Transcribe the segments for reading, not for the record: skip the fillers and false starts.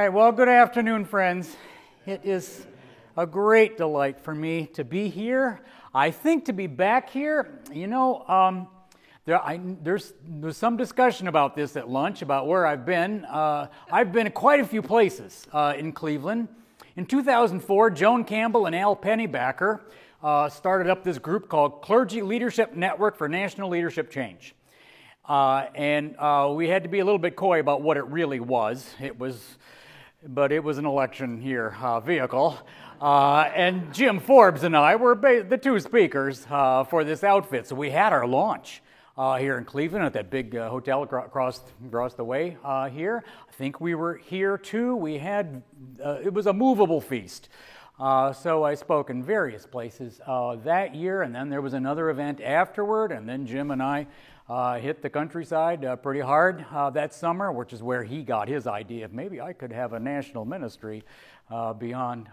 right, well, good afternoon, friends. It is a great delight for me to be here. I think to be back here, there's some discussion about this at lunch, about where I've been. I've been quite a few places in Cleveland. In 2004, Joan Campbell and Al Pennybacker started up this group called Clergy Leadership Network for National Leadership Change. And we had to be a little bit coy about what it really was. It was an election year vehicle. And Jim Forbes and I were the two speakers for this outfit. So we had our launch here in Cleveland at that big hotel across the way here. I think we were here too. We had, it was a movable feast. So I spoke in various places that year, and then there was another event afterward, and then Jim and I hit the countryside pretty hard that summer, which is where he got his idea of maybe I could have a national ministry beyond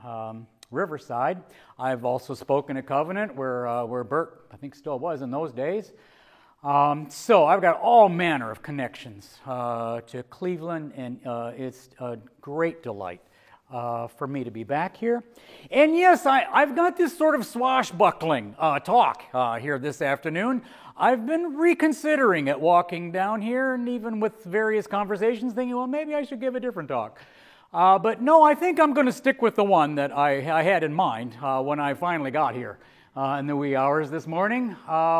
Riverside. I've also spoken at Covenant, where Bert, I think, still was in those days. So I've got all manner of connections to Cleveland, and it's a great delight for me to be back here. And yes, I've got this sort of swashbuckling talk here this afternoon. I've been reconsidering it walking down here, and even with various conversations, thinking, well, maybe I should give a different talk. But no, I think I'm going to stick with the one that I had in mind when I finally got here in the wee hours this morning,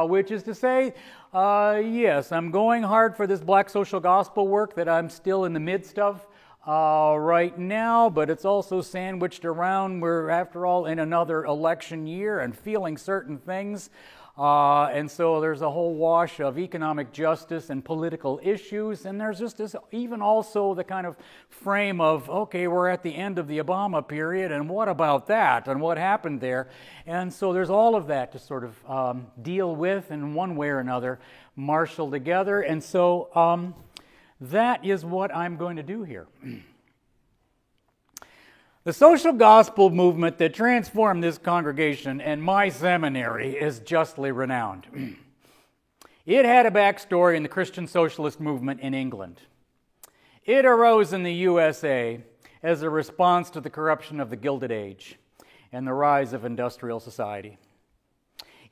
which is to say, yes, I'm going hard for this Black social gospel work that I'm still in the midst of right now, but it's also sandwiched around. We're, after all, in another election year and feeling certain things. And so there's a whole wash of economic justice and political issues, and there's just this, even also the kind of frame of, okay, we're at the end of the Obama period, and what about that, and what happened there? And so there's all of that to sort of deal with in one way or another, marshal together, and so that is what I'm going to do here. The social gospel movement that transformed this congregation and my seminary is justly renowned. It had a backstory in the Christian socialist movement in England. It arose in the USA as a response to the corruption of the Gilded Age and the rise of industrial society.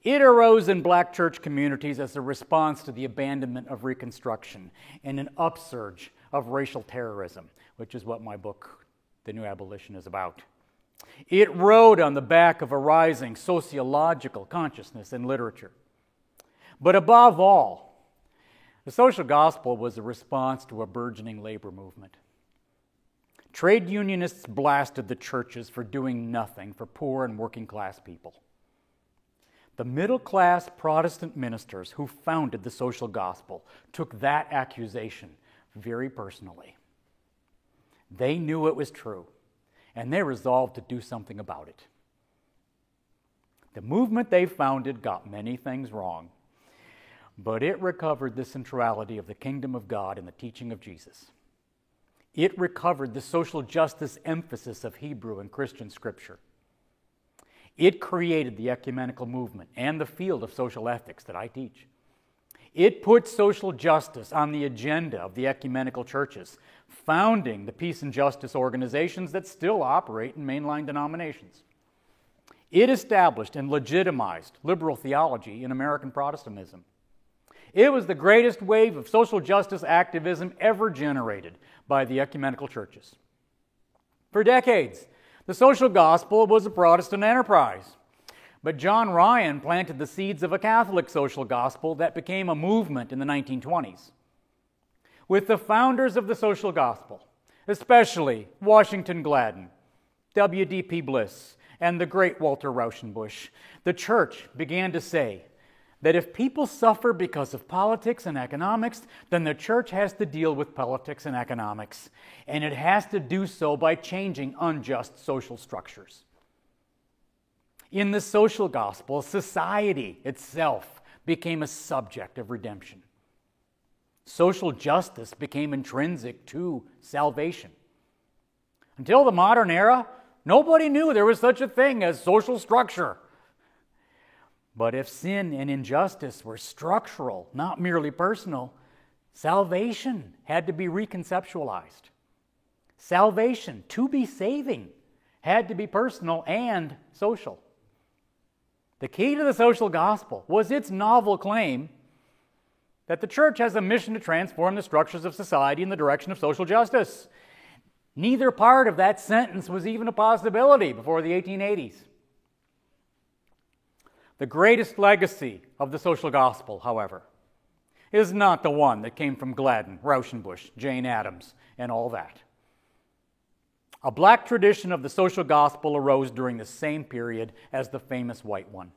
It arose in black church communities as a response to the abandonment of Reconstruction and an upsurge of racial terrorism, which is what my book, The New Abolition, is about. It rode on the back of a rising sociological consciousness in literature. But above all, the social gospel was a response to a burgeoning labor movement. Trade unionists blasted the churches for doing nothing for poor and working class people. The middle-class Protestant ministers who founded the social gospel took that accusation very personally. They knew it was true, and they resolved to do something about it. The movement they founded got many things wrong, but it recovered the centrality of the kingdom of God in the teaching of Jesus. It recovered the social justice emphasis of Hebrew and Christian scripture. It created the ecumenical movement and the field of social ethics that I teach. It put social justice on the agenda of the ecumenical churches, founding the peace and justice organizations that still operate in mainline denominations. It established and legitimized liberal theology in American Protestantism. It was the greatest wave of social justice activism ever generated by the ecumenical churches. For decades, the social gospel was a Protestant enterprise. But John Ryan planted the seeds of a Catholic social gospel that became a movement in the 1920s. With the founders of the social gospel, especially Washington Gladden, W.D.P. Bliss, and the great Walter Rauschenbusch, the church began to say that if people suffer because of politics and economics, then the church has to deal with politics and economics, and it has to do so by changing unjust social structures. In the social gospel, society itself became a subject of redemption. Social justice became intrinsic to salvation. Until the modern era, nobody knew there was such a thing as social structure. But if sin and injustice were structural, not merely personal, salvation had to be reconceptualized. Salvation, to be saving, had to be personal and social. The key to the social gospel was its novel claim that the church has a mission to transform the structures of society in the direction of social justice. Neither part of that sentence was even a possibility before the 1880s. The greatest legacy of the social gospel, however, is not the one that came from Gladden, Rauschenbusch, Jane Addams, and all that. A black tradition of the social gospel arose during the same period as the famous white one.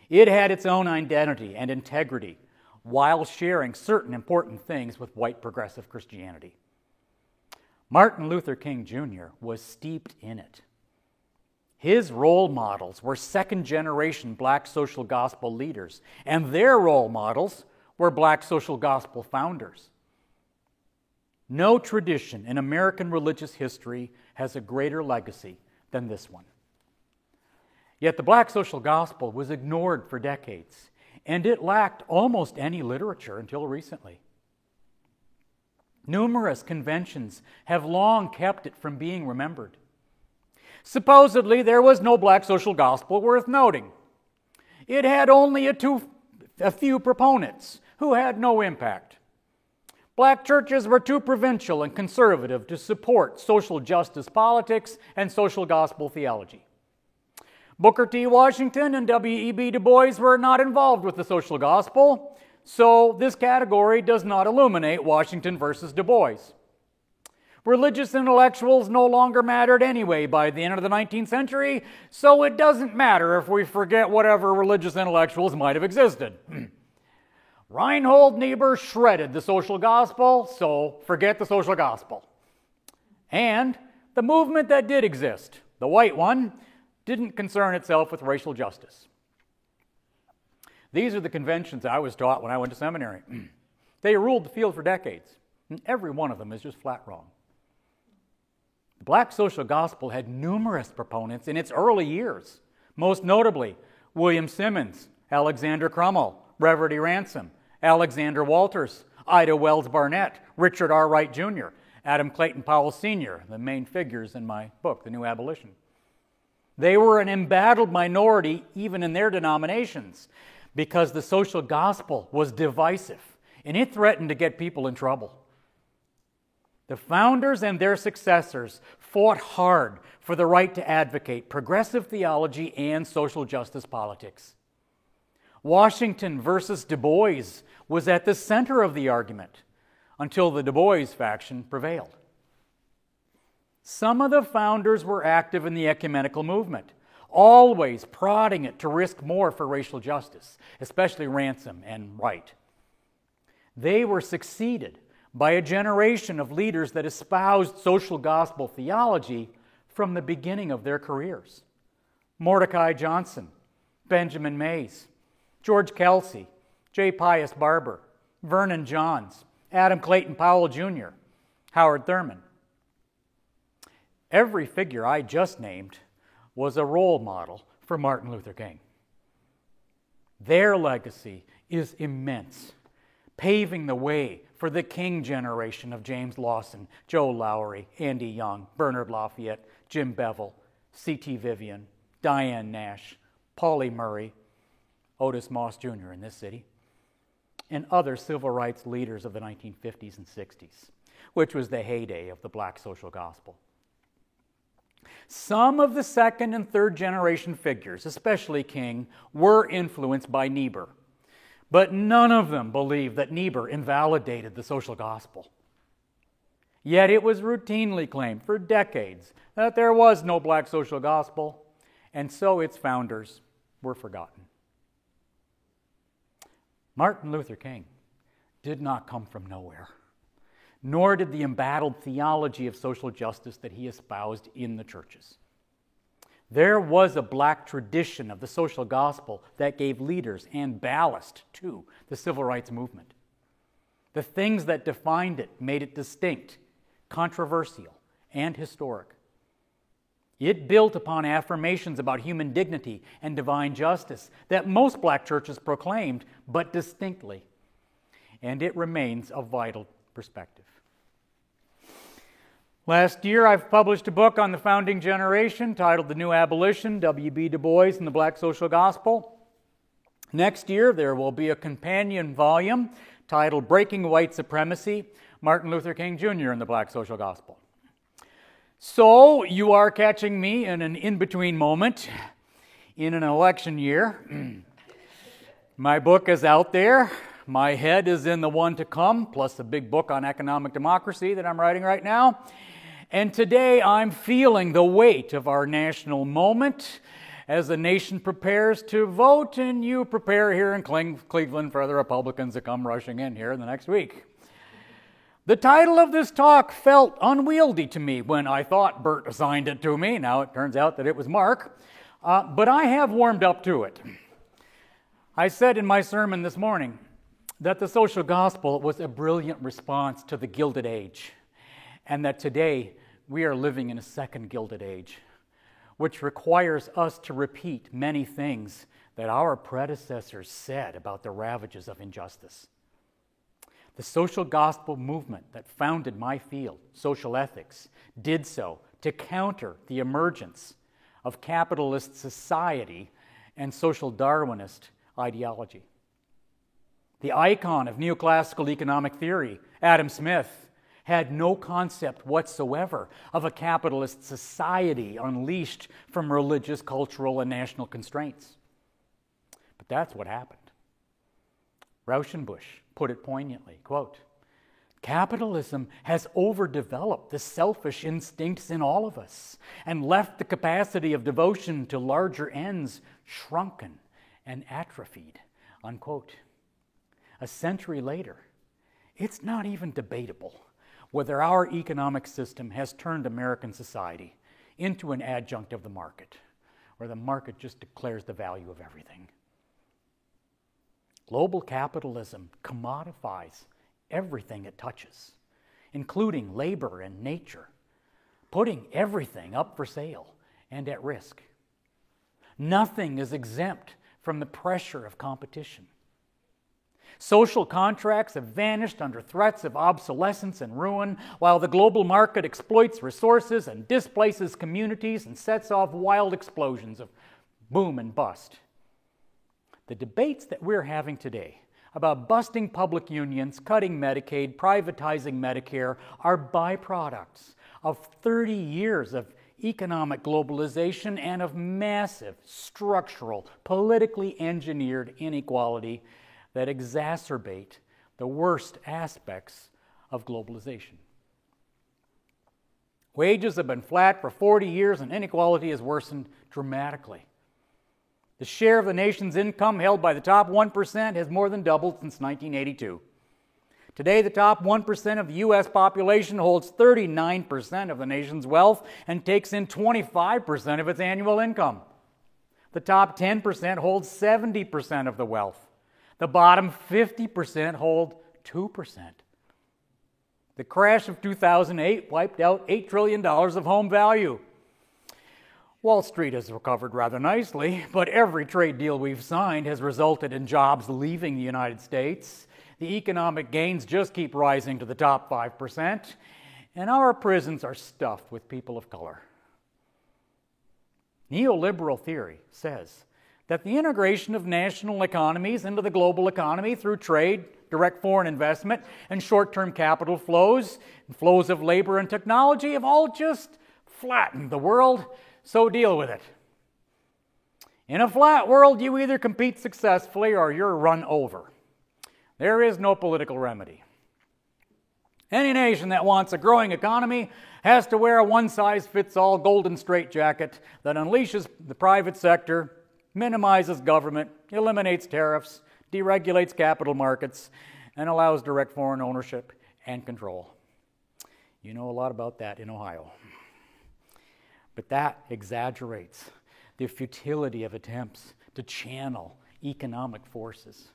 It had its own identity and integrity while sharing certain important things with white progressive Christianity. Martin Luther King Jr. was steeped in it. His role models were second-generation black social gospel leaders, and their role models were black social gospel founders. No tradition in American religious history has a greater legacy than this one. Yet the black social gospel was ignored for decades, and it lacked almost any literature until recently. Numerous conventions have long kept it from being remembered. Supposedly, there was no black social gospel worth noting. It had only a few proponents who had no impact. Black churches were too provincial and conservative to support social justice politics and social gospel theology. Booker T. Washington and W.E.B. Du Bois were not involved with the social gospel, so this category does not illuminate Washington versus Du Bois. Religious intellectuals no longer mattered anyway by the end of the 19th century, so it doesn't matter if we forget whatever religious intellectuals might have existed. Reinhold Niebuhr shredded the social gospel, so forget the social gospel. And the movement that did exist, the white one, didn't concern itself with racial justice. These are the conventions I was taught when I went to seminary. They ruled the field for decades, and every one of them is just flat wrong. The black social gospel had numerous proponents in its early years, most notably William Simmons, Alexander Crummell, Reverdy Ransom, Alexander Walters, Ida Wells Barnett, Richard R. Wright Jr., Adam Clayton Powell Sr., the main figures in my book, The New Abolition. They were an embattled minority even in their denominations because the social gospel was divisive and it threatened to get people in trouble. The founders and their successors fought hard for the right to advocate progressive theology and social justice politics. Washington versus Du Bois was at the center of the argument until the Du Bois faction prevailed. Some of the founders were active in the ecumenical movement, always prodding it to risk more for racial justice, especially Ransom and Wright. They were succeeded by a generation of leaders that espoused social gospel theology from the beginning of their careers. Mordecai Johnson, Benjamin Mays, George Kelsey, J. Pius Barber, Vernon Johns, Adam Clayton Powell Jr., Howard Thurman. Every figure I just named was a role model for Martin Luther King. Their legacy is immense, paving the way for the King generation of James Lawson, Joe Lowery, Andy Young, Bernard Lafayette, Jim Bevel, C.T. Vivian, Diane Nash, Pauli Murray, Otis Moss Jr. in this city, and other civil rights leaders of the 1950s and 60s, which was the heyday of the black social gospel. Some of the second and third generation figures, especially King, were influenced by Niebuhr, but none of them believed that Niebuhr invalidated the social gospel. Yet it was routinely claimed for decades that there was no black social gospel, and so its founders were forgotten. Martin Luther King did not come from nowhere, nor did the embattled theology of social justice that he espoused in the churches. There was a black tradition of the social gospel that gave leaders and ballast to the civil rights movement. The things that defined it made it distinct, controversial, and historic. It built upon affirmations about human dignity and divine justice that most black churches proclaimed, but distinctly. And it remains a vital perspective. Last year, I've published a book on the founding generation titled The New Abolition, W.B. Du Bois and the Black Social Gospel. Next year, there will be a companion volume titled Breaking White Supremacy, Martin Luther King Jr. and the Black Social Gospel. So, you are catching me in an in-between moment in an election year. My book is out there. My head is in the one to come, plus a big book on economic democracy that I'm writing right now. And today I'm feeling the weight of our national moment as the nation prepares to vote, and you prepare here in Cleveland for the Republicans to come rushing in here in the next week. The title of this talk felt unwieldy to me when I thought Bert assigned it to me. Now it turns out that it was Mark, but I have warmed up to it. I said in my sermon this morning that the social gospel was a brilliant response to the Gilded Age, and that today we are living in a second Gilded Age, which requires us to repeat many things that our predecessors said about the ravages of injustice. The social gospel movement that founded my field, social ethics, did so to counter the emergence of capitalist society and social Darwinist ideology. The icon of neoclassical economic theory, Adam Smith, had no concept whatsoever of a capitalist society unleashed from religious, cultural, and national constraints. But that's what happened. Rauschenbusch put it poignantly, quote, "Capitalism has overdeveloped the selfish instincts in all of us and left the capacity of devotion to larger ends shrunken and atrophied," unquote. A century later, it's not even debatable whether our economic system has turned American society into an adjunct of the market, where the market just declares the value of everything. Global capitalism commodifies everything it touches, including labor and nature, putting everything up for sale and at risk. Nothing is exempt from the pressure of competition. Social contracts have vanished under threats of obsolescence and ruin, while the global market exploits resources and displaces communities and sets off wild explosions of boom and bust. The debates that we're having today about busting public unions, cutting Medicaid, privatizing Medicare are byproducts of 30 years of economic globalization and of massive, structural, politically engineered inequality that exacerbate the worst aspects of globalization. Wages have been flat for 40 years and inequality has worsened dramatically. The share of the nation's income held by the top 1% has more than doubled since 1982. Today, the top 1% of the U.S. population holds 39% of the nation's wealth and takes in 25% of its annual income. The top 10% holds 70% of the wealth. The bottom 50% hold 2%. The crash of 2008 wiped out $8 trillion of home value. Wall Street has recovered rather nicely, but every trade deal we've signed has resulted in jobs leaving the United States. The economic gains just keep rising to the top 5%, and our prisons are stuffed with people of color. Neoliberal theory says that the integration of national economies into the global economy through trade, direct foreign investment, and short-term capital flows, and flows of labor and technology have all just flattened the world, so deal with it. In a flat world, you either compete successfully or you're run over. There is no political remedy. Any nation that wants a growing economy has to wear a one-size-fits-all golden straitjacket that unleashes the private sector, minimizes government, eliminates tariffs, deregulates capital markets, and allows direct foreign ownership and control. You know a lot about that in Ohio. But that exaggerates the futility of attempts to channel economic forces.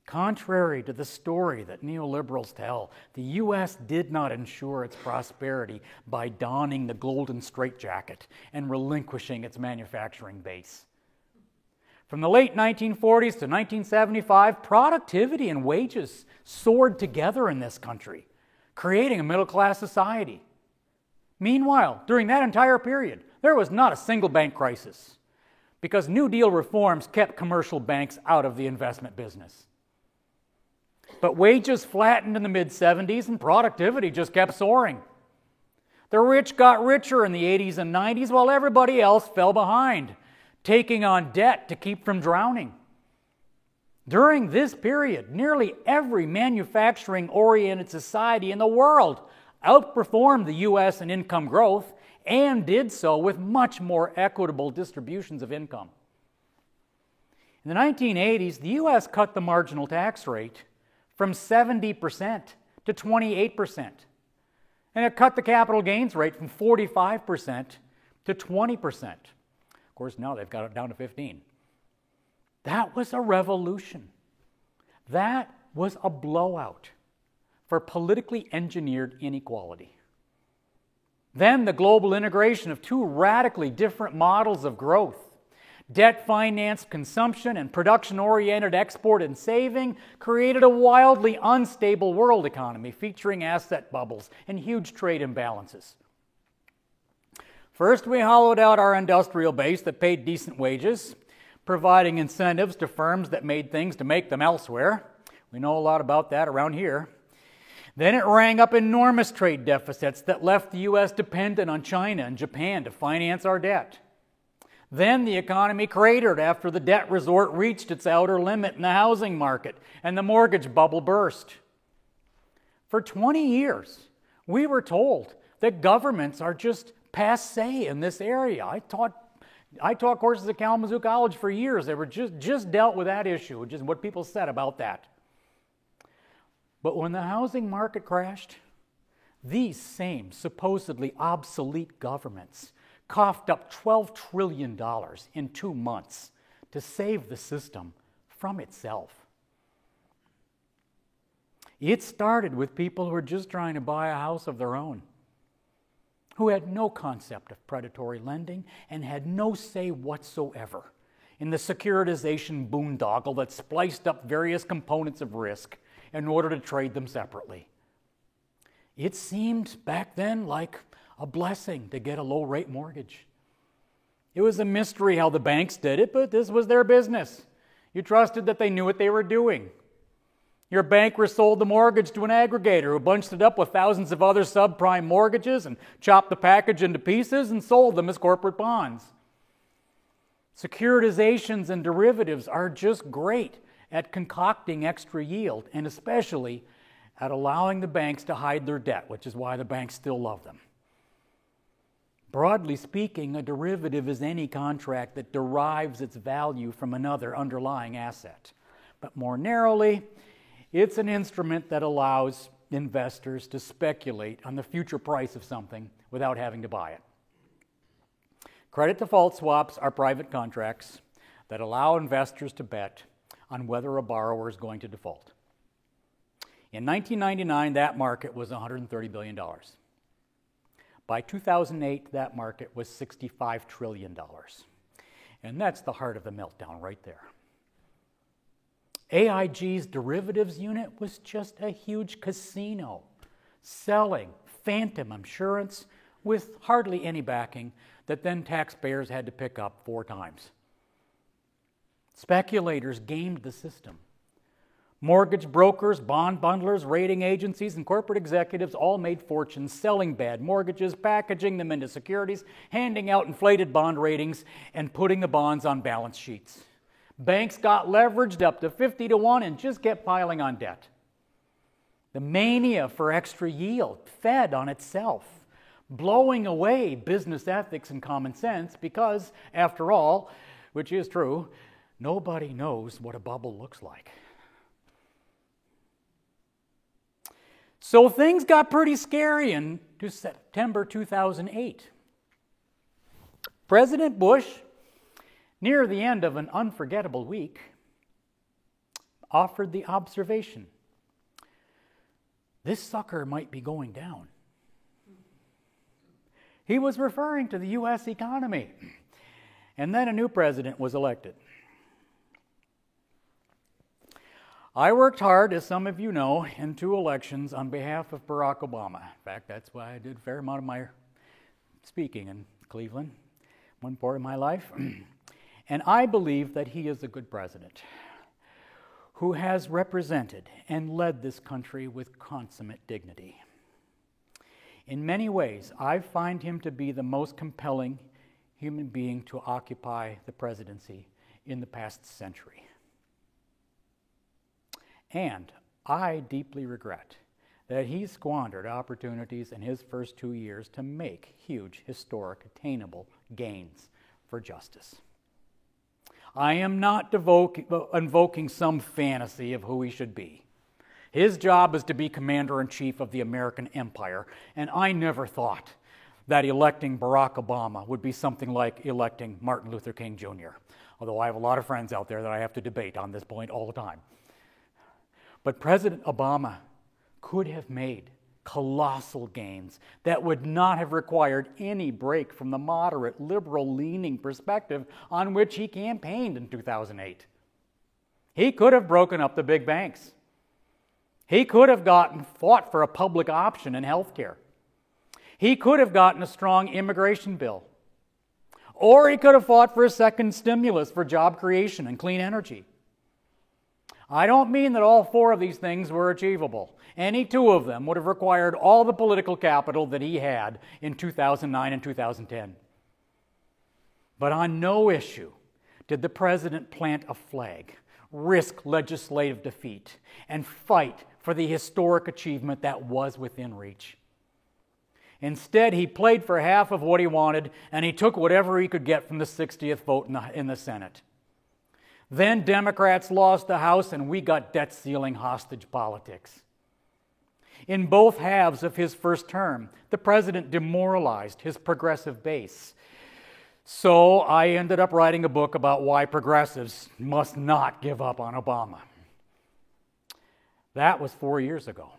Contrary to the story that neoliberals tell, the U.S. did not ensure its prosperity by donning the golden straitjacket and relinquishing its manufacturing base. From the late 1940s to 1975, productivity and wages soared together in this country, creating a middle-class society. Meanwhile, during that entire period, there was not a single bank crisis because New Deal reforms kept commercial banks out of the investment business. But wages flattened in the mid-70s and productivity just kept soaring. The rich got richer in the 80s and 90s while everybody else fell behind, taking on debt to keep from drowning. During this period, nearly every manufacturing-oriented society in the world outperformed the U.S. in income growth and did so with much more equitable distributions of income. In the 1980s, the U.S. cut the marginal tax rate from 70% to 28%, and it cut the capital gains rate from 45% to 20%. Of course, now they've got it down to 15%. That was a revolution. That was a blowout for politically engineered inequality. Then the global integration of two radically different models of growth, debt-financed consumption and production-oriented export and saving, created a wildly unstable world economy featuring asset bubbles and huge trade imbalances. First, we hollowed out our industrial base that paid decent wages, providing incentives to firms that made things to make them elsewhere. We know a lot about that around here. Then it rang up enormous trade deficits that left the U.S. dependent on China and Japan to finance our debt. Then the economy cratered after the debt resort reached its outer limit in the housing market and the mortgage bubble burst. For 20 years, we were told that governments are just passé in this area. I taught courses at Kalamazoo College for years. They were just dealt with that issue, which is what people said about that. But when the housing market crashed, these same supposedly obsolete governments coughed up $12 trillion in 2 months to save the system from itself. It started with people who were just trying to buy a house of their own, who had no concept of predatory lending and had no say whatsoever in the securitization boondoggle that spliced up various components of risk in order to trade them separately. It seemed back then like a blessing to get a low-rate mortgage. It was a mystery how the banks did it, but this was their business. You trusted that they knew what they were doing. Your banker sold the mortgage to an aggregator who bunched it up with thousands of other subprime mortgages and chopped the package into pieces and sold them as corporate bonds. Securitizations and derivatives are just great at concocting extra yield, and especially at allowing the banks to hide their debt, which is why the banks still love them. Broadly speaking, a derivative is any contract that derives its value from another underlying asset. But more narrowly, it's an instrument that allows investors to speculate on the future price of something without having to buy it. Credit default swaps are private contracts that allow investors to bet on whether a borrower is going to default. In 1999, that market was $130 billion. By 2008, that market was $65 trillion. And that's the heart of the meltdown right there. AIG's derivatives unit was just a huge casino, selling phantom insurance with hardly any backing that then taxpayers had to pick up 4 times. Speculators gamed the system. Mortgage brokers, bond bundlers, rating agencies, and corporate executives all made fortunes selling bad mortgages, packaging them into securities, handing out inflated bond ratings, and putting the bonds on balance sheets. Banks got leveraged up to 50 to 1 and just kept piling on debt. The mania for extra yield fed on itself, blowing away business ethics and common sense because, after all, which is true, nobody knows what a bubble looks like. So things got pretty scary in September 2008. President Bush, near the end of an unforgettable week, offered the observation, this sucker might be going down. He was referring to the U.S. economy. And then a new president was elected. I worked hard, as some of you know, in 2 elections on behalf of Barack Obama. In fact, that's why I did a fair amount of my speaking in Cleveland, one part of my life, and I believe that he is a good president who has represented and led this country with consummate dignity. In many ways, I find him to be the most compelling human being to occupy the presidency in the past century. And I deeply regret that he squandered opportunities in his first 2 years to make huge, historic, attainable gains for justice. I am not invoking some fantasy of who he should be. His job is to be commander-in-chief of the American empire, and I never thought that electing Barack Obama would be something like electing Martin Luther King Jr., although I have a lot of friends out there that I have to debate on this point all the time. But President Obama could have made colossal gains that would not have required any break from the moderate, liberal-leaning perspective on which he campaigned in 2008. He could have broken up the big banks. He could have fought for a public option in health care. He could have gotten a strong immigration bill. Or he could have fought for a second stimulus for job creation and clean energy. I don't mean that all four of these things were achievable. Any two of them would have required all the political capital that he had in 2009 and 2010. But on no issue did the president plant a flag, risk legislative defeat, and fight for the historic achievement that was within reach. Instead, he played for half of what he wanted, and he took whatever he could get from the 60th vote in the Senate. Then Democrats lost the House, and we got debt ceiling hostage politics. In both halves of his first term, the president demoralized his progressive base. So I ended up writing a book about why progressives must not give up on Obama. That was 4 years ago,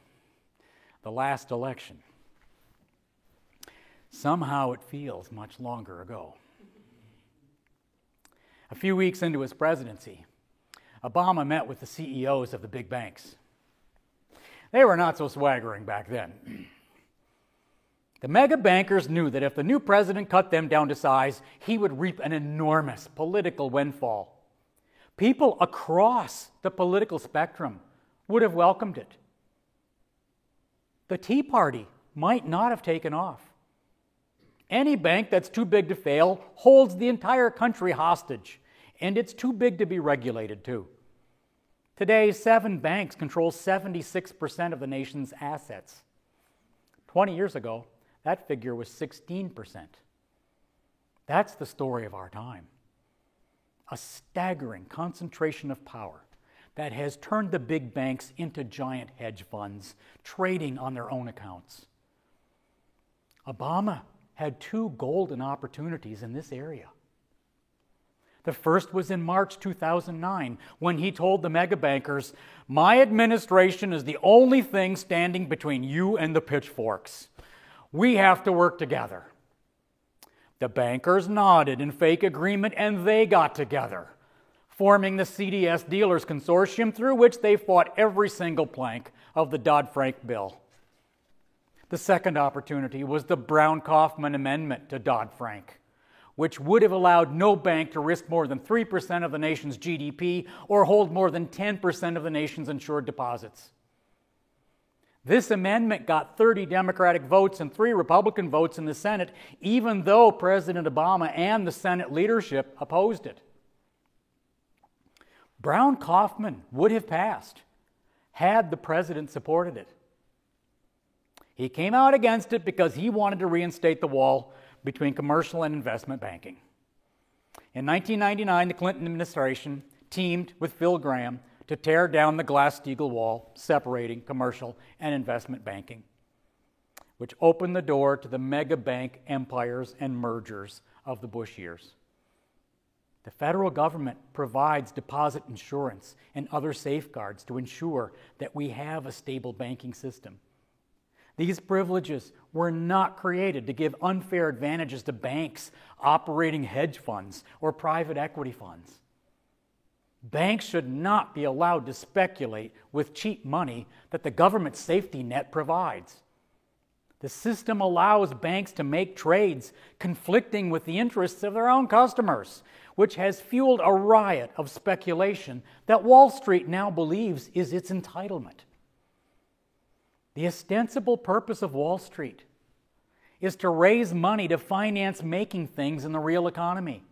the last election. Somehow it feels much longer ago. A few weeks into his presidency, Obama met with the CEOs of the big banks. They were not so swaggering back then. The mega bankers knew that if the new president cut them down to size, he would reap an enormous political windfall. People across the political spectrum would have welcomed it. The Tea Party might not have taken off. Any bank that's too big to fail holds the entire country hostage, and it's too big to be regulated too. Today, 7 banks control 76% of the nation's assets. 20 years ago, that figure was 16%. That's the story of our time. A staggering concentration of power that has turned the big banks into giant hedge funds, trading on their own accounts. Obama had 2 golden opportunities in this area. The first was in March 2009, when he told the mega bankers, "My administration is the only thing standing between you and the pitchforks. We have to work together." The bankers nodded in fake agreement, and they got together, forming the CDS Dealers Consortium, through which they fought every single plank of the Dodd-Frank bill. The second opportunity was the Brown-Kaufman Amendment to Dodd-Frank, which would have allowed no bank to risk more than 3% of the nation's GDP or hold more than 10% of the nation's insured deposits. This amendment got 30 Democratic votes and 3 Republican votes in the Senate, even though President Obama and the Senate leadership opposed it. Brown-Kaufman would have passed had the president supported it. He came out against it because he wanted to reinstate the wall between commercial and investment banking. In 1999, the Clinton administration teamed with Phil Gramm to tear down the Glass-Steagall wall separating commercial and investment banking, which opened the door to the mega bank empires and mergers of the Bush years. The federal government provides deposit insurance and other safeguards to ensure that we have a stable banking system. These privileges were not created to give unfair advantages to banks operating hedge funds or private equity funds. Banks should not be allowed to speculate with cheap money that the government safety net provides. The system allows banks to make trades conflicting with the interests of their own customers, which has fueled a riot of speculation that Wall Street now believes is its entitlement. The ostensible purpose of Wall Street is to raise money to finance making things in the real economy.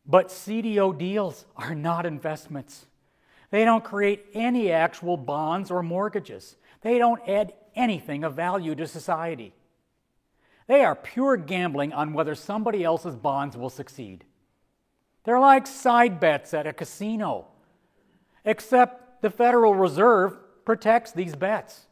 But CDO deals are not investments. They don't create any actual bonds or mortgages. They don't add anything of value to society. They are pure gambling on whether somebody else's bonds will succeed. They're like side bets at a casino, except the Federal Reserve protects these bets.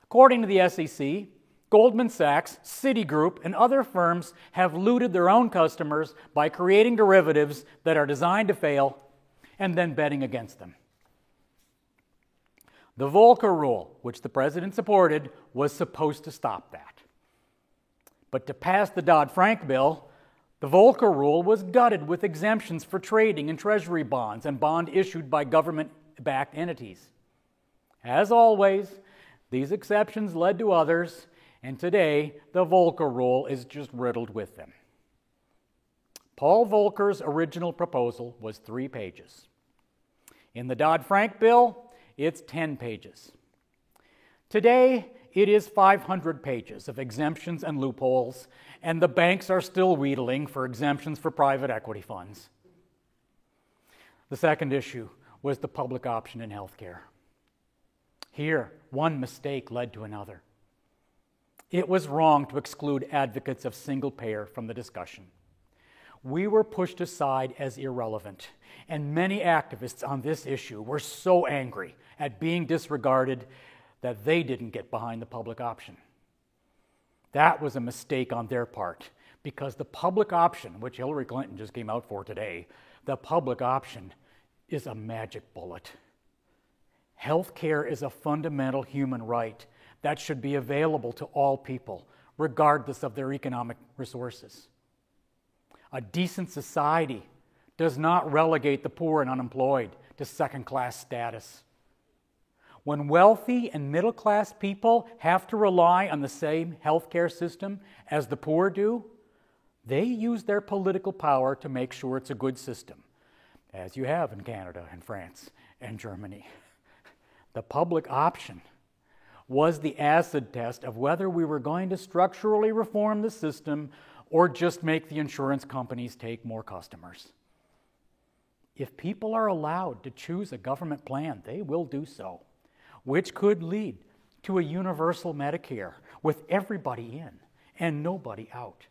According to the SEC, Goldman Sachs, Citigroup, and other firms have looted their own customers by creating derivatives that are designed to fail and then betting against them. The Volcker Rule, which the president supported, was supposed to stop that. But to pass the Dodd-Frank bill, the Volcker Rule was gutted with exemptions for trading in treasury bonds and bond issued by government-backed entities. As always, these exceptions led to others, and today the Volcker Rule is just riddled with them. Paul Volcker's original proposal was 3 pages. In the Dodd-Frank bill, it's 10 pages. Today, it is 500 pages of exemptions and loopholes, and the banks are still wheedling for exemptions for private equity funds. The second issue was the public option in healthcare. Here, one mistake led to another. It was wrong to exclude advocates of single payer from the discussion. We were pushed aside as irrelevant, and many activists on this issue were so angry at being disregarded that they didn't get behind the public option. That was a mistake on their part, because the public option, which Hillary Clinton just came out for today, the public option is a magic bullet. Healthcare is a fundamental human right that should be available to all people, regardless of their economic resources. A decent society does not relegate the poor and unemployed to second-class status. When wealthy and middle-class people have to rely on the same healthcare system as the poor do, they use their political power to make sure it's a good system, as you have in Canada and France and Germany. The public option was the acid test of whether we were going to structurally reform the system or just make the insurance companies take more customers. If people are allowed to choose a government plan, they will do so, which could lead to a universal Medicare with everybody in and nobody out.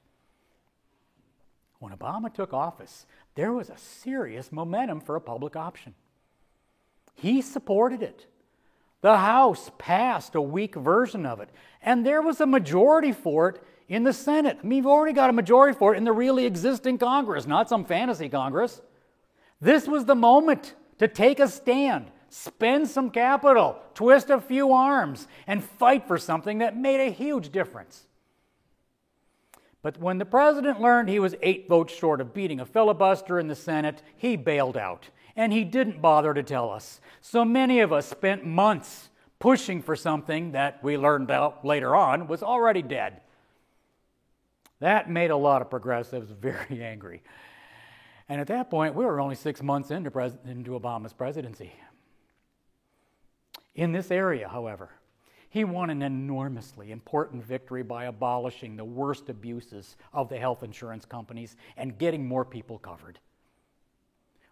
When Obama took office, there was a serious momentum for a public option. He supported it. The House passed a weak version of it, and there was a majority for it in the Senate. I mean, we've already got a majority for it in the really existing Congress, not some fantasy Congress. This was the moment to take a stand, spend some capital, twist a few arms, and fight for something that made a huge difference. But when the president learned he was 8 votes short of beating a filibuster in the Senate, he bailed out, and he didn't bother to tell us. So many of us spent months pushing for something that we learned out later on was already dead. That made a lot of progressives very angry. And at that point, we were only 6 months into Obama's presidency. In this area, however, he won an enormously important victory by abolishing the worst abuses of the health insurance companies and getting more people covered.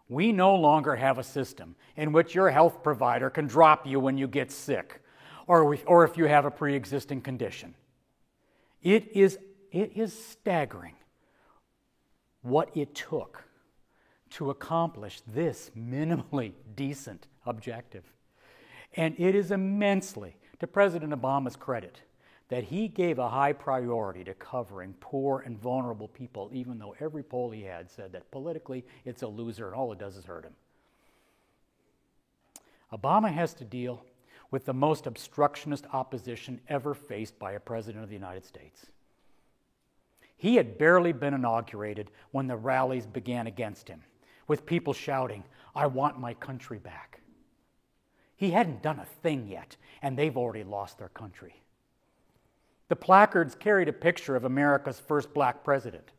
We no longer have a system in which your health provider can drop you when you get sick or if you have a pre-existing condition. It is staggering what it took to accomplish this minimally decent objective. And it is immensely to President Obama's credit that he gave a high priority to covering poor and vulnerable people, even though every poll he had said that politically it's a loser and all it does is hurt him. Obama has to deal with the most obstructionist opposition ever faced by a president of the United States. He had barely been inaugurated when the rallies began against him, with people shouting, "I want my country back." He hadn't done a thing yet, and they've already lost their country. The placards carried a picture of America's first black president,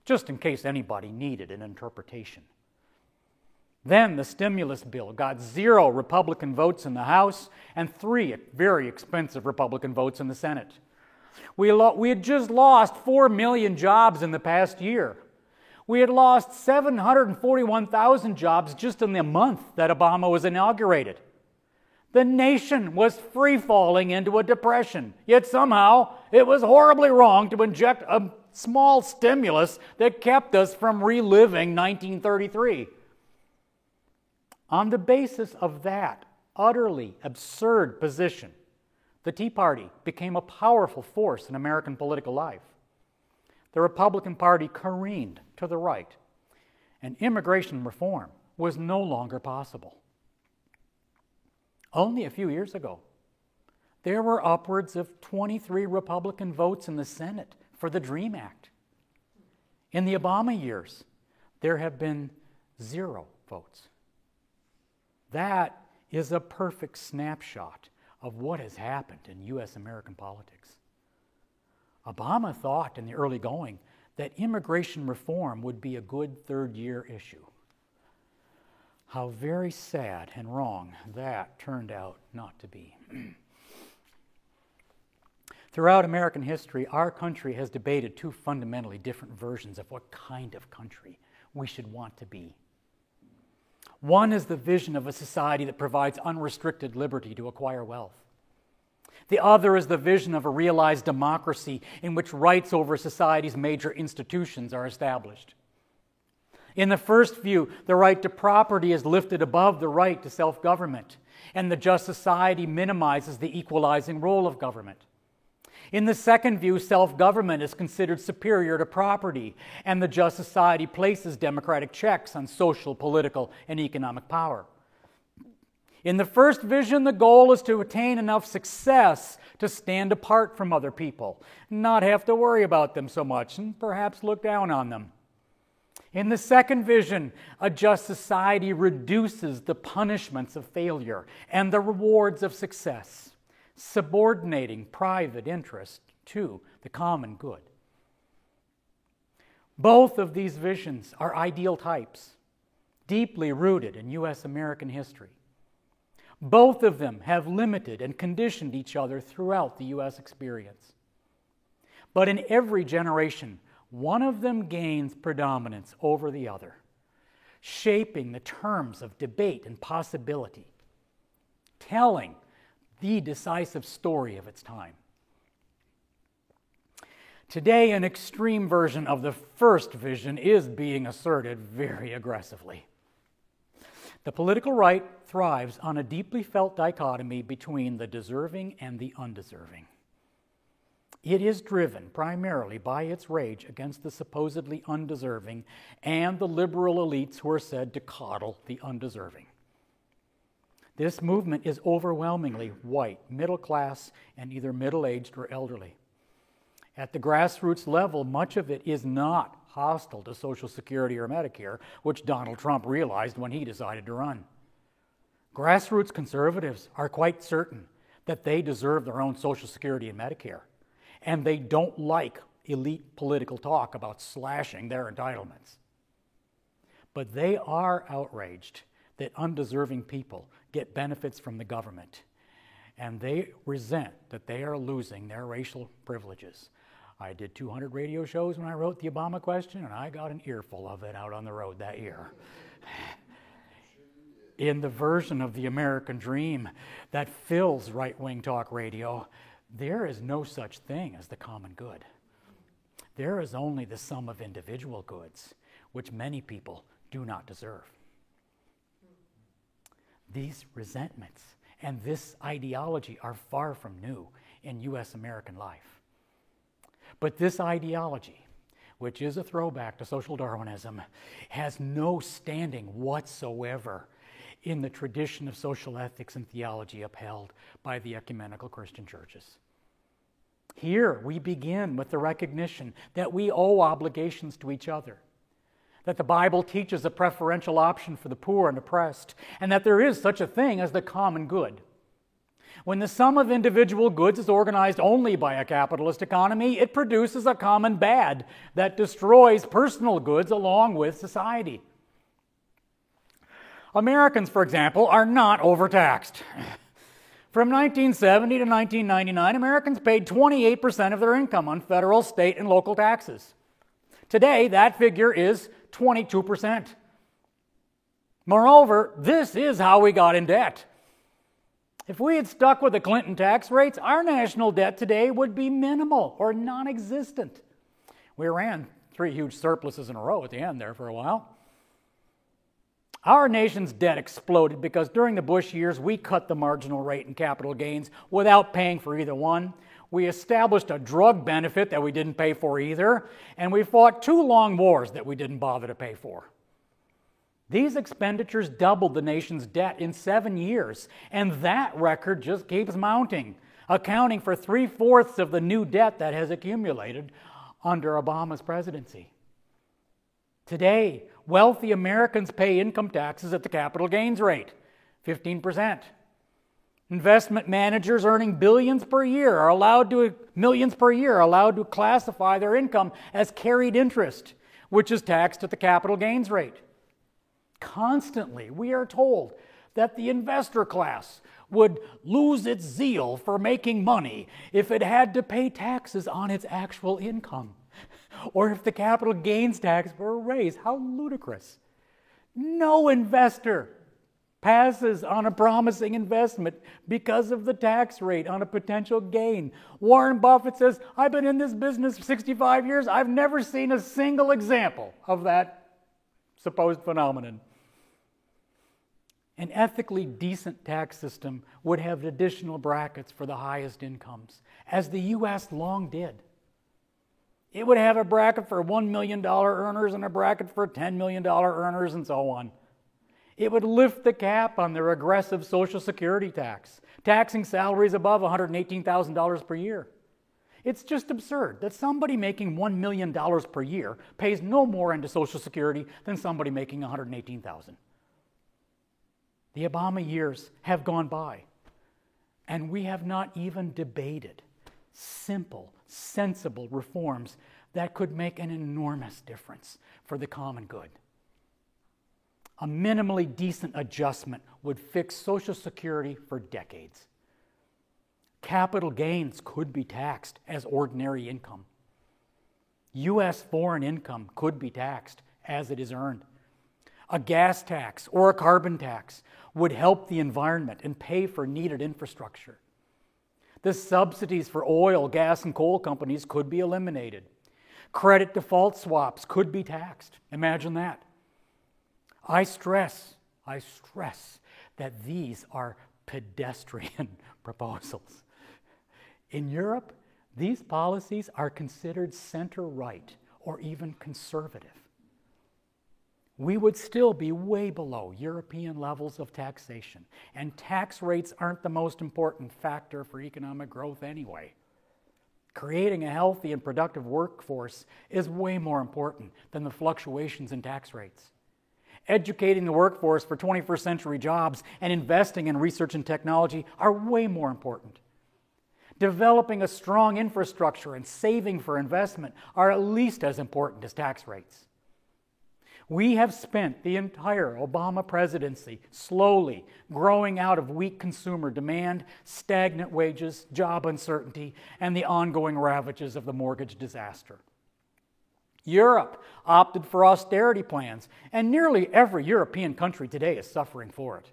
just in case anybody needed an interpretation. Then the stimulus bill got 0 Republican votes in the House and 3 very expensive Republican votes in the Senate. We had just lost 4 million jobs in the past year. We had lost 741,000 jobs just in the month that Obama was inaugurated. The nation was free-falling into a depression, yet somehow it was horribly wrong to inject a small stimulus that kept us from reliving 1933. On the basis of that utterly absurd position, the Tea Party became a powerful force in American political life. The Republican Party careened to the right, and immigration reform was no longer possible. Only a few years ago, there were upwards of 23 Republican votes in the Senate for the DREAM Act. In the Obama years, there have been 0 votes. That is a perfect snapshot of what has happened in U.S. American politics. Obama thought in the early going that immigration reform would be a good third-year issue. How very sad and wrong that turned out not to be. Throughout American history, our country has debated 2 fundamentally different versions of what kind of country we should want to be. One is the vision of a society that provides unrestricted liberty to acquire wealth. The other is the vision of a realized democracy in which rights over society's major institutions are established. In the first view, the right to property is lifted above the right to self-government, and the just society minimizes the equalizing role of government. In the second view, self-government is considered superior to property, and the just society places democratic checks on social, political, and economic power. In the first vision, the goal is to attain enough success to stand apart from other people, not have to worry about them so much, and perhaps look down on them. In the second vision, a just society reduces the punishments of failure and the rewards of success, subordinating private interest to the common good. Both of these visions are ideal types, deeply rooted in U.S. American history. Both of them have limited and conditioned each other throughout the U.S. experience. But in every generation, one of them gains predominance over the other, shaping the terms of debate and possibility, telling the decisive story of its time. Today, an extreme version of the first vision is being asserted very aggressively. The political right thrives on a deeply felt dichotomy between the deserving and the undeserving. It is driven primarily by its rage against the supposedly undeserving and the liberal elites who are said to coddle the undeserving. This movement is overwhelmingly white, middle class, and either middle-aged or elderly. At the grassroots level, much of it is not hostile to Social Security or Medicare, which Donald Trump realized when he decided to run. Grassroots conservatives are quite certain that they deserve their own Social Security and Medicare, and they don't like elite political talk about slashing their entitlements. But they are outraged that undeserving people get benefits from the government, and they resent that they are losing their racial privileges. I did 200 radio shows when I wrote the Obama question, and I got an earful of it out on the road that year. In the version of the American dream that fills right-wing talk radio, there is no such thing as the common good. There is only the sum of individual goods, which many people do not deserve. These resentments and this ideology are far from new in U.S. American life. But this ideology, which is a throwback to social Darwinism, has no standing whatsoever in the tradition of social ethics and theology upheld by the ecumenical Christian churches. Here we begin with the recognition that we owe obligations to each other, that the Bible teaches a preferential option for the poor and oppressed, and that there is such a thing as the common good. When the sum of individual goods is organized only by a capitalist economy, it produces a common bad that destroys personal goods along with society. Americans, for example, are not overtaxed. From 1970 to 1999, Americans paid 28% of their income on federal, state, and local taxes. Today, that figure is 22%. Moreover, this is how we got in debt. If we had stuck with the Clinton tax rates, our national debt today would be minimal or non-existent. We ran 3 huge surpluses in a row at the end there for a while. Our nation's debt exploded because during the Bush years, we cut the marginal rate in capital gains without paying for either one. We established a drug benefit that we didn't pay for either, and we fought 2 long wars that we didn't bother to pay for. These expenditures doubled the nation's debt in 7 years, and that record just keeps mounting, accounting for 3/4 of the new debt that has accumulated under Obama's presidency. Today, wealthy Americans pay income taxes at the capital gains rate, 15%. Investment managers earning millions per year are allowed to classify their income as carried interest, which is taxed at the capital gains rate. Constantly, we are told that the investor class would lose its zeal for making money if it had to pay taxes on its actual income, or if the capital gains tax were raised. How ludicrous. No investor passes on a promising investment because of the tax rate on a potential gain. Warren Buffett says, "I've been in this business for 65 years. I've never seen a single example of that supposed phenomenon." An ethically decent tax system would have additional brackets for the highest incomes, as the U.S. long did. It would have a bracket for $1 million earners and a bracket for $10 million earners and so on. It would lift the cap on the regressive Social Security tax, taxing salaries above $118,000 per year. It's just absurd that somebody making $1 million per year pays no more into Social Security than somebody making $118,000. The Obama years have gone by, and we have not even debated simple, sensible reforms that could make an enormous difference for the common good. A minimally decent adjustment would fix Social Security for decades. Capital gains could be taxed as ordinary income. U.S. foreign income could be taxed as it is earned. A gas tax or a carbon tax would help the environment and pay for needed infrastructure. The subsidies for oil, gas, and coal companies could be eliminated. Credit default swaps could be taxed. Imagine that. I stress that these are pedestrian proposals. In Europe, these policies are considered center-right or even conservative. We would still be way below European levels of taxation, and tax rates aren't the most important factor for economic growth anyway. Creating a healthy and productive workforce is way more important than the fluctuations in tax rates. Educating the workforce for 21st century jobs and investing in research and technology are way more important. Developing a strong infrastructure and saving for investment are at least as important as tax rates. We have spent the entire Obama presidency slowly growing out of weak consumer demand, stagnant wages, job uncertainty, and the ongoing ravages of the mortgage disaster. Europe opted for austerity plans, and nearly every European country today is suffering for it.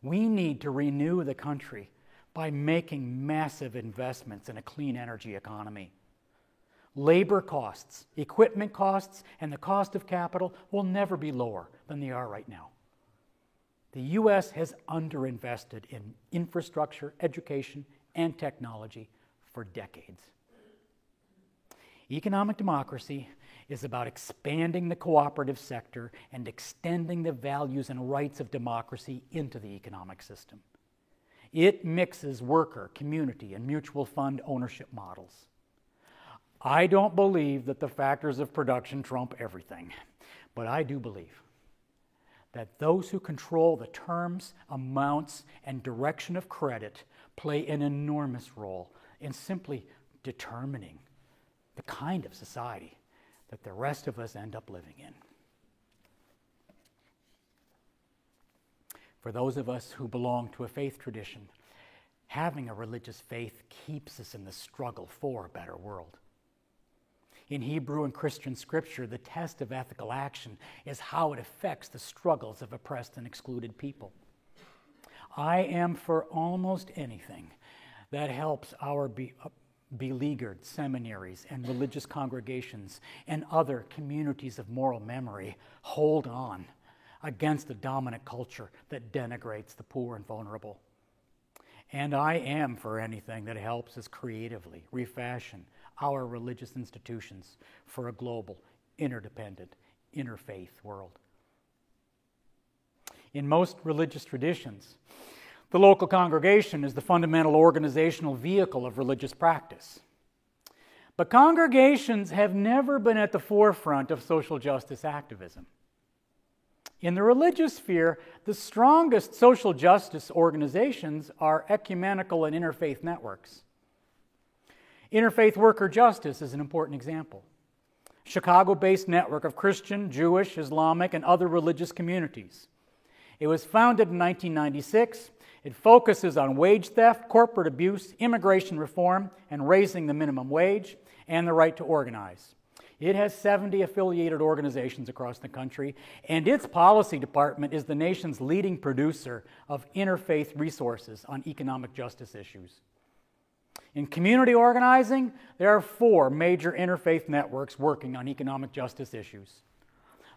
We need to renew the country by making massive investments in a clean energy economy. Labor costs, equipment costs, and the cost of capital will never be lower than they are right now. The U.S. has underinvested in infrastructure, education, and technology for decades. Economic democracy is about expanding the cooperative sector and extending the values and rights of democracy into the economic system. It mixes worker, community, and mutual fund ownership models. I don't believe that the factors of production trump everything, but I do believe that those who control the terms, amounts, and direction of credit play an enormous role in simply determining the kind of society that the rest of us end up living in. For those of us who belong to a faith tradition, having a religious faith keeps us in the struggle for a better world. In Hebrew and Christian scripture, the test of ethical action is how it affects the struggles of oppressed and excluded people. I am for almost anything that helps our beleaguered seminaries and religious congregations and other communities of moral memory hold on against a dominant culture that denigrates the poor and vulnerable. And I am for anything that helps us creatively refashion our religious institutions for a global, interdependent, interfaith world. In most religious traditions, the local congregation is the fundamental organizational vehicle of religious practice. But congregations have never been at the forefront of social justice activism. In the religious sphere, the strongest social justice organizations are ecumenical and interfaith networks. Interfaith Worker Justice is an important example. Chicago-based network of Christian, Jewish, Islamic, and other religious communities. It was founded in 1996. It focuses on wage theft, corporate abuse, immigration reform, and raising the minimum wage, and the right to organize. It has 70 affiliated organizations across the country, and its policy department is the nation's leading producer of interfaith resources on economic justice issues. In community organizing, there are 4 major interfaith networks working on economic justice issues.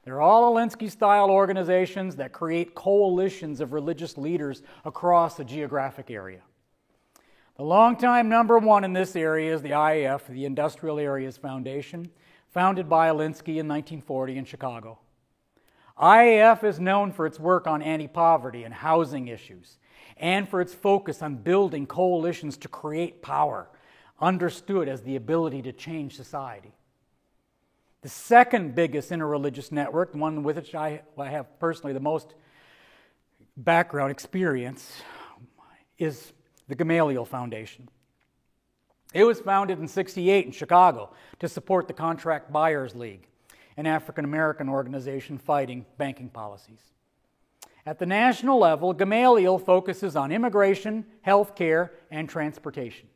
They're all Alinsky-style organizations that create coalitions of religious leaders across a geographic area. The longtime number 1 in this area is the IAF, the Industrial Areas Foundation, founded by Alinsky in 1940 in Chicago. IAF is known for its work on anti-poverty and housing issues, and for its focus on building coalitions to create power, understood as the ability to change society. The second biggest interreligious network, the one with which I have personally the most background experience, is the Gamaliel Foundation. It was founded in '68 in Chicago to support the Contract Buyers League, an African-American organization fighting banking policies. At the national level, Gamaliel focuses on immigration, health care, and transportation.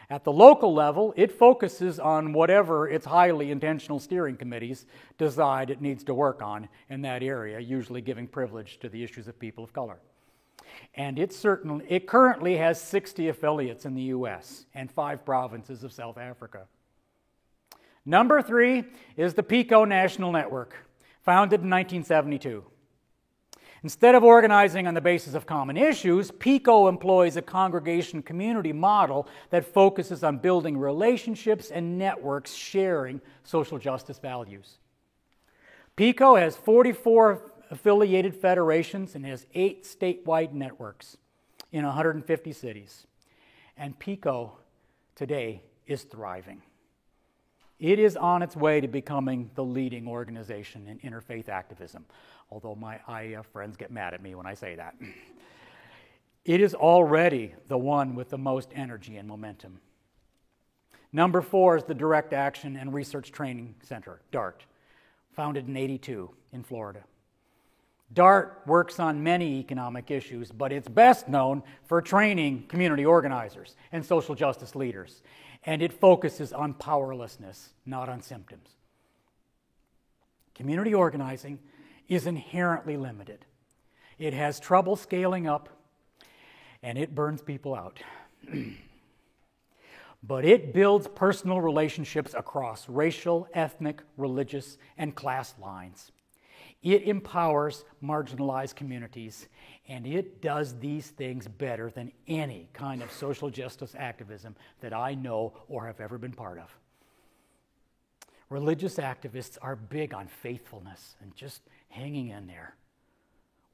At the local level, it focuses on whatever its highly intentional steering committees decide it needs to work on in that area, usually giving privilege to the issues of people of color. And it currently has 60 affiliates in the U.S. and 5 provinces of South Africa. Number 3 is the PICO National Network, founded in 1972. Instead of organizing on the basis of common issues, PICO employs a congregation community model that focuses on building relationships and networks sharing social justice values. PICO has 44 affiliated federations and has 8 statewide networks in 150 cities. And PICO today is thriving. It is on its way to becoming the leading organization in interfaith activism, although my IAF friends get mad at me when I say that. It is already the one with the most energy and momentum. Number 4 is the Direct Action and Research Training Center, DART, founded in '82 in Florida. DART works on many economic issues, but it's best known for training community organizers and social justice leaders, and it focuses on powerlessness, not on symptoms. Community organizing is inherently limited. It has trouble scaling up, and it burns people out. But it builds personal relationships across racial, ethnic, religious, and class lines. It empowers marginalized communities, and it does these things better than any kind of social justice activism that I know or have ever been part of. Religious activists are big on faithfulness and just hanging in there.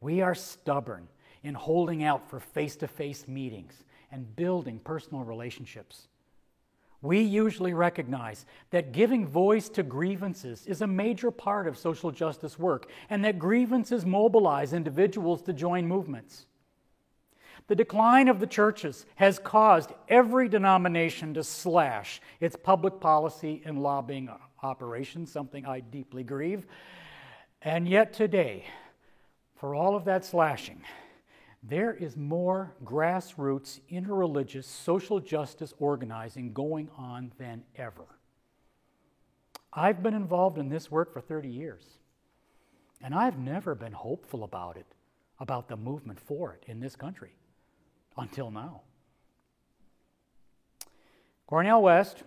We are stubborn in holding out for face-to-face meetings and building personal relationships. we usually recognize that giving voice to grievances is a major part of social justice work, and that grievances mobilize individuals to join movements. The decline of the churches has caused every denomination to slash its public policy and lobbying operations, something I deeply grieve. And yet today, for all of that slashing, there is more grassroots, interreligious, social justice organizing going on than ever. I've been involved in this work for 30 years, and I've never been hopeful about it, about the movement for it in this country, until now. Cornel West,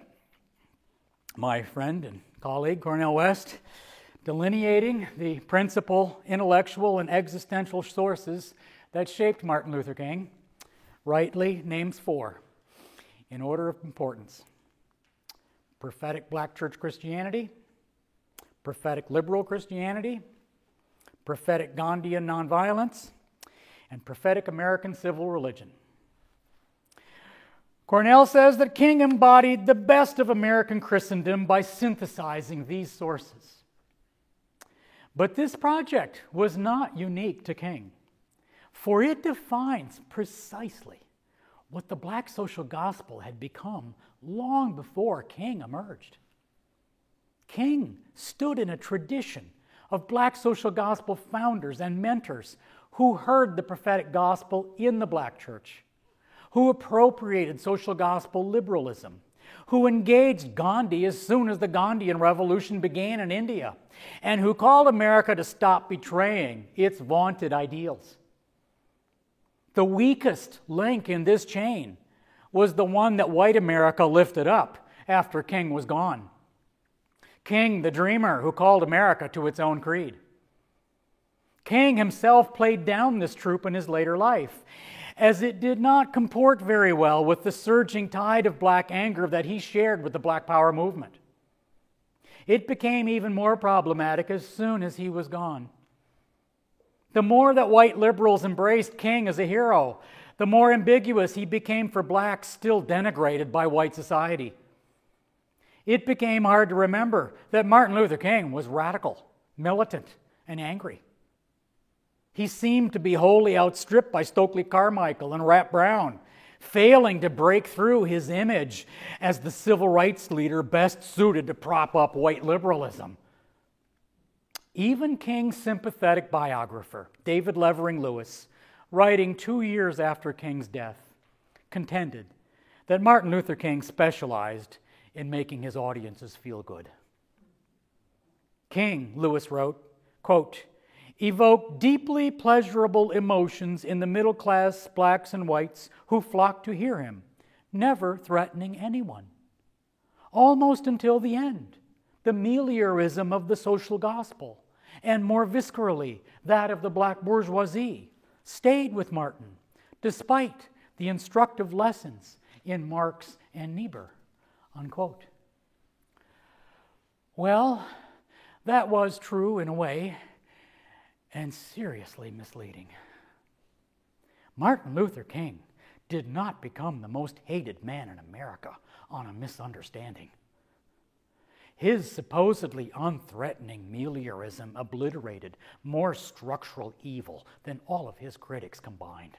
my friend and colleague Cornel West, delineating the principal intellectual and existential sources that shaped Martin Luther King, rightly names 4 in order of importance: prophetic black church Christianity, prophetic liberal Christianity, prophetic Gandhian nonviolence, and prophetic American civil religion. Cornel says that King embodied the best of American Christendom by synthesizing these sources. But this project was not unique to King, for it defines precisely what the black social gospel had become long before King emerged. King stood in a tradition of black social gospel founders and mentors who heard the prophetic gospel in the black church, who appropriated social gospel liberalism, who engaged Gandhi as soon as the Gandhian revolution began in India, and who called America to stop betraying its vaunted ideals. The weakest link in this chain was the one that white America lifted up after King was gone. King, the dreamer who called America to its own creed. King himself played down this troop in his later life, as it did not comport very well with the surging tide of black anger that he shared with the Black Power movement. It became even more problematic as soon as he was gone. The more that white liberals embraced King as a hero, the more ambiguous he became for blacks still denigrated by white society. It became hard to remember that Martin Luther King was radical, militant, and angry. He seemed to be wholly outstripped by Stokely Carmichael and Rap Brown, failing to break through his image as the civil rights leader best suited to prop up white liberalism. Even King's sympathetic biographer, David Levering Lewis, writing 2 years after King's death, contended that Martin Luther King specialized in making his audiences feel good. King, Lewis wrote, quote, evoked deeply pleasurable emotions in the middle class blacks and whites who flocked to hear him, never threatening anyone. Almost until the end, the meliorism of the social gospel, and more viscerally, that of the black bourgeoisie, stayed with Martin, despite the instructive lessons in Marx and Niebuhr, unquote. Well, that was true in a way, and seriously misleading. Martin Luther King did not become the most hated man in America on a misunderstanding. His supposedly unthreatening meliorism obliterated more structural evil than all of his critics combined.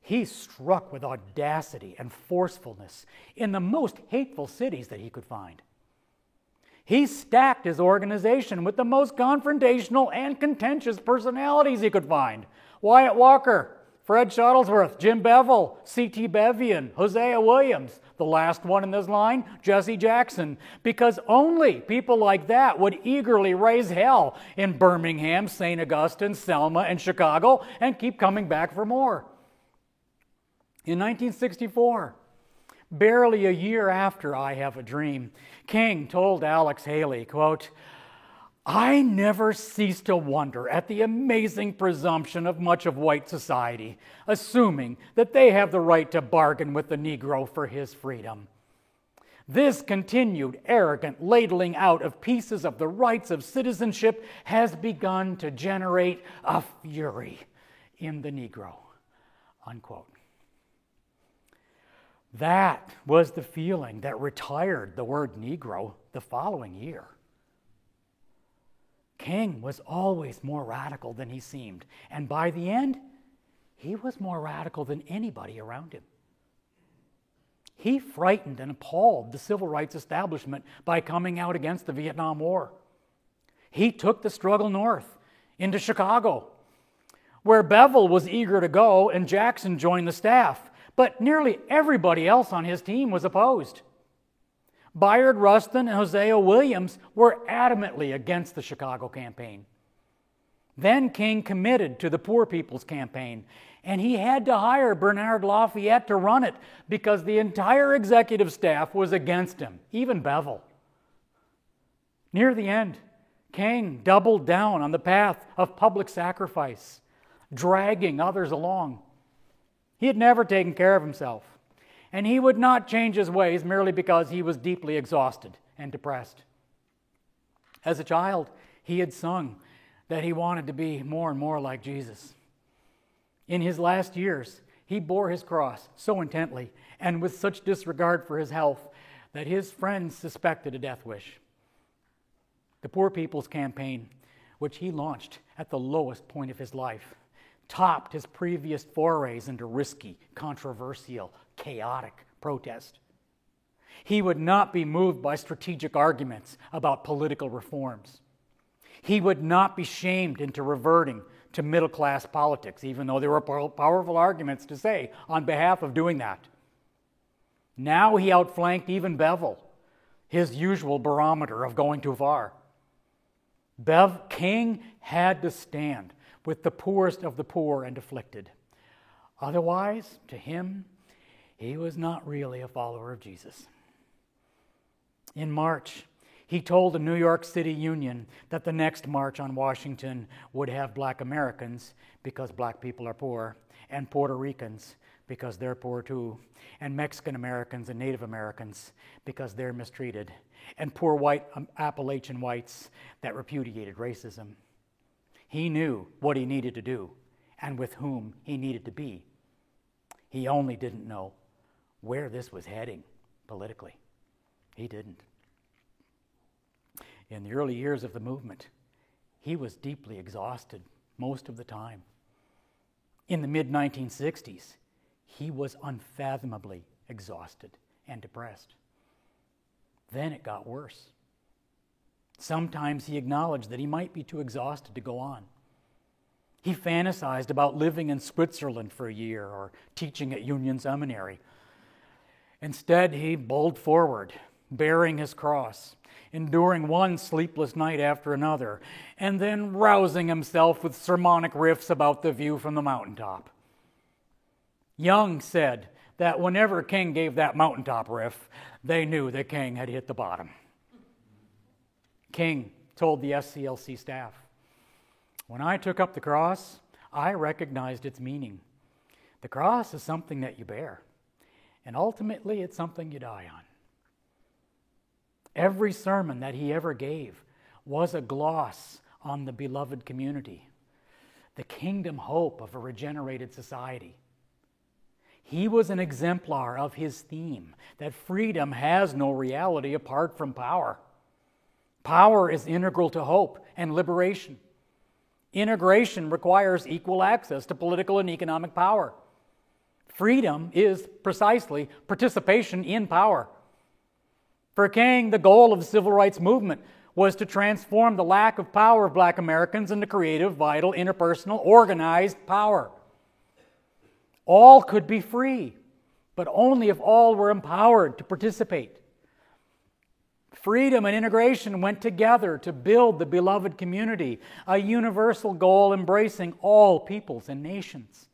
He struck with audacity and forcefulness in the most hateful cities that he could find. He stacked his organization with the most confrontational and contentious personalities he could find. Wyatt Walker, Fred Shuttlesworth, Jim Bevel, C.T. Bevian, Hosea Williams, the last one in this line, Jesse Jackson, because only people like that would eagerly raise hell in Birmingham, St. Augustine, Selma, and Chicago, and keep coming back for more. In 1964, barely a year after I Have a Dream, King told Alex Haley, quote, I never cease to wonder at the amazing presumption of much of white society, assuming that they have the right to bargain with the Negro for his freedom. This continued arrogant ladling out of pieces of the rights of citizenship has begun to generate a fury in the Negro, unquote. That was the feeling that retired the word Negro the following year. King was always more radical than he seemed, and by the end, he was more radical than anybody around him. He frightened and appalled the civil rights establishment by coming out against the Vietnam War. He took the struggle north into Chicago, where Bevel was eager to go and Jackson joined the staff, but nearly everybody else on his team was opposed. Bayard Rustin and Hosea Williams were adamantly against the Chicago campaign. Then King committed to the Poor People's Campaign, and he had to hire Bernard Lafayette to run it because the entire executive staff was against him, even Bevel. Near the end, King doubled down on the path of public sacrifice, dragging others along. He had never taken care of himself, and he would not change his ways merely because he was deeply exhausted and depressed. As a child, he had sung that he wanted to be more and more like Jesus. In his last years, he bore his cross so intently and with such disregard for his health that his friends suspected a death wish. The Poor People's Campaign, which he launched at the lowest point of his life, topped his previous forays into risky, controversial, chaotic protest. He would not be moved by strategic arguments about political reforms. He would not be shamed into reverting to middle-class politics, even though there were powerful arguments to say on behalf of doing that. Now he outflanked even Bevel, his usual barometer of going too far. King had to stand with the poorest of the poor and afflicted. Otherwise, to him, he was not really a follower of Jesus. In March, he told the New York City Union that the next march on Washington would have Black Americans, because Black people are poor, and Puerto Ricans, because they're poor too, and Mexican Americans and Native Americans, because they're mistreated, and poor white Appalachian whites that repudiated racism. He knew what he needed to do and with whom he needed to be. He only didn't know where this was heading politically. He didn't. In the early years of the movement, he was deeply exhausted most of the time. In the mid-1960s, he was unfathomably exhausted and depressed. Then it got worse. Sometimes he acknowledged that he might be too exhausted to go on. He fantasized about living in Switzerland for a year or teaching at Union Seminary. Instead, he bowled forward, bearing his cross, enduring one sleepless night after another, and then rousing himself with sermonic riffs about the view from the mountaintop. Young said that whenever King gave that mountaintop riff, they knew that King had hit the bottom. King told the SCLC staff, "When I took up the cross, I recognized its meaning. The cross is something that you bear, and ultimately it's something you die on." Every sermon that he ever gave was a gloss on the beloved community, the kingdom hope of a regenerated society. He was an exemplar of his theme that freedom has no reality apart from power. Power is integral to hope and liberation. Integration requires equal access to political and economic power. Freedom is precisely participation in power. For King, the goal of the civil rights movement was to transform the lack of power of Black Americans into creative, vital, interpersonal, organized power. All could be free, but only if all were empowered to participate. Freedom and integration went together to build the beloved community, a universal goal embracing all peoples and nations.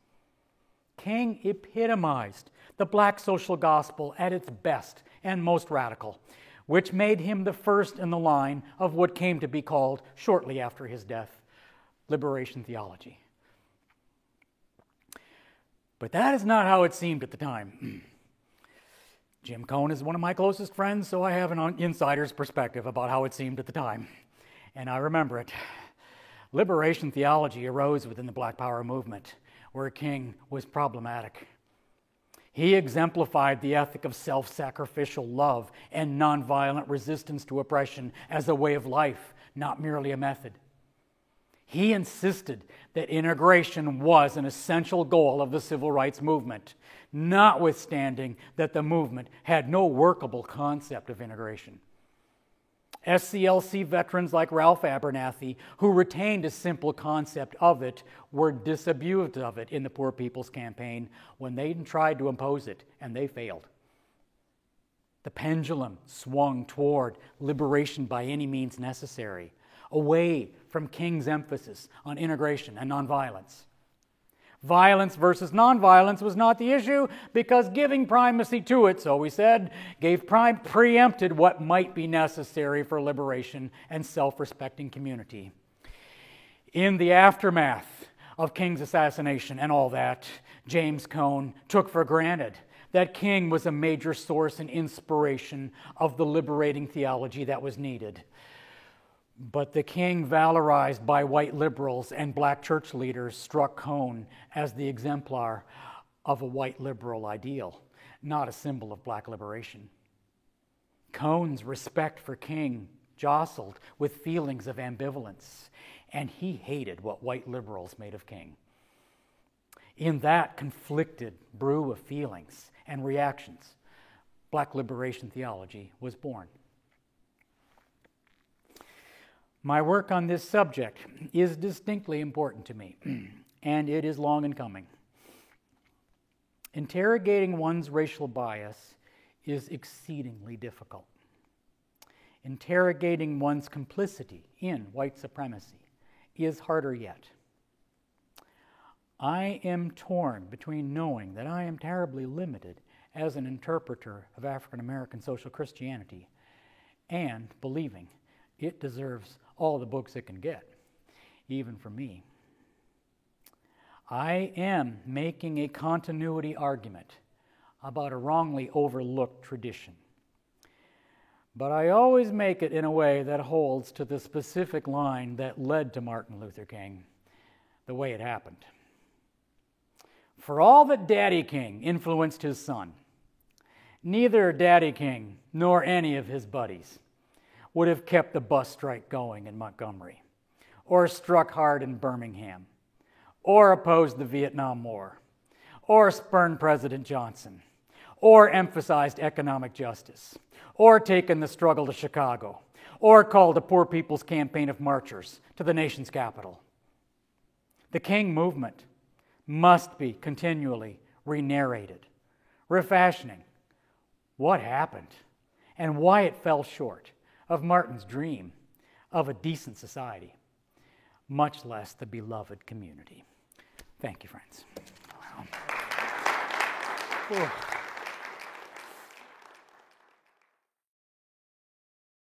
King epitomized the Black social gospel at its best and most radical, which made him the first in the line of what came to be called, shortly after his death, liberation theology. But that is not how it seemed at the time. Jim Cone is one of my closest friends, so I have an insider's perspective about how it seemed at the time, and I remember it. Liberation theology arose within the Black Power movement, where King was problematic. He exemplified the ethic of self-sacrificial love and nonviolent resistance to oppression as a way of life, not merely a method. He insisted that integration was an essential goal of the civil rights movement, notwithstanding that the movement had no workable concept of integration. SCLC veterans like Ralph Abernathy, who retained a simple concept of it, were disabused of it in the Poor People's Campaign when they tried to impose it, and they failed. The pendulum swung toward liberation by any means necessary, away from King's emphasis on integration and nonviolence. Violence versus nonviolence was not the issue because giving primacy to it, so we said, preempted what might be necessary for liberation and self-respecting community. In the aftermath of King's assassination and all that, James Cone took for granted that King was a major source and inspiration of the liberating theology that was needed. But the King, valorized by white liberals and black church leaders, struck Cone as the exemplar of a white liberal ideal, not a symbol of black liberation. Cone's respect for King jostled with feelings of ambivalence, and he hated what white liberals made of King. In that conflicted brew of feelings and reactions, black liberation theology was born. My work on this subject is distinctly important to me, and it is long in coming. Interrogating one's racial bias is exceedingly difficult. Interrogating one's complicity in white supremacy is harder yet. I am torn between knowing that I am terribly limited as an interpreter of African American social Christianity and believing it deserves all the books it can get, even from me. I am making a continuity argument about a wrongly overlooked tradition. But I always make it in a way that holds to the specific line that led to Martin Luther King, the way it happened. For all that Daddy King influenced his son, neither Daddy King nor any of his buddies would have kept the bus strike going in Montgomery, or struck hard in Birmingham, or opposed the Vietnam War, or spurned President Johnson, or emphasized economic justice, or taken the struggle to Chicago, or called a Poor People's Campaign of marchers to the nation's capital. The King movement must be continually re-narrated, refashioning what happened and why it fell short of Martin's dream of a decent society, much less the beloved community. Thank you, friends. Wow.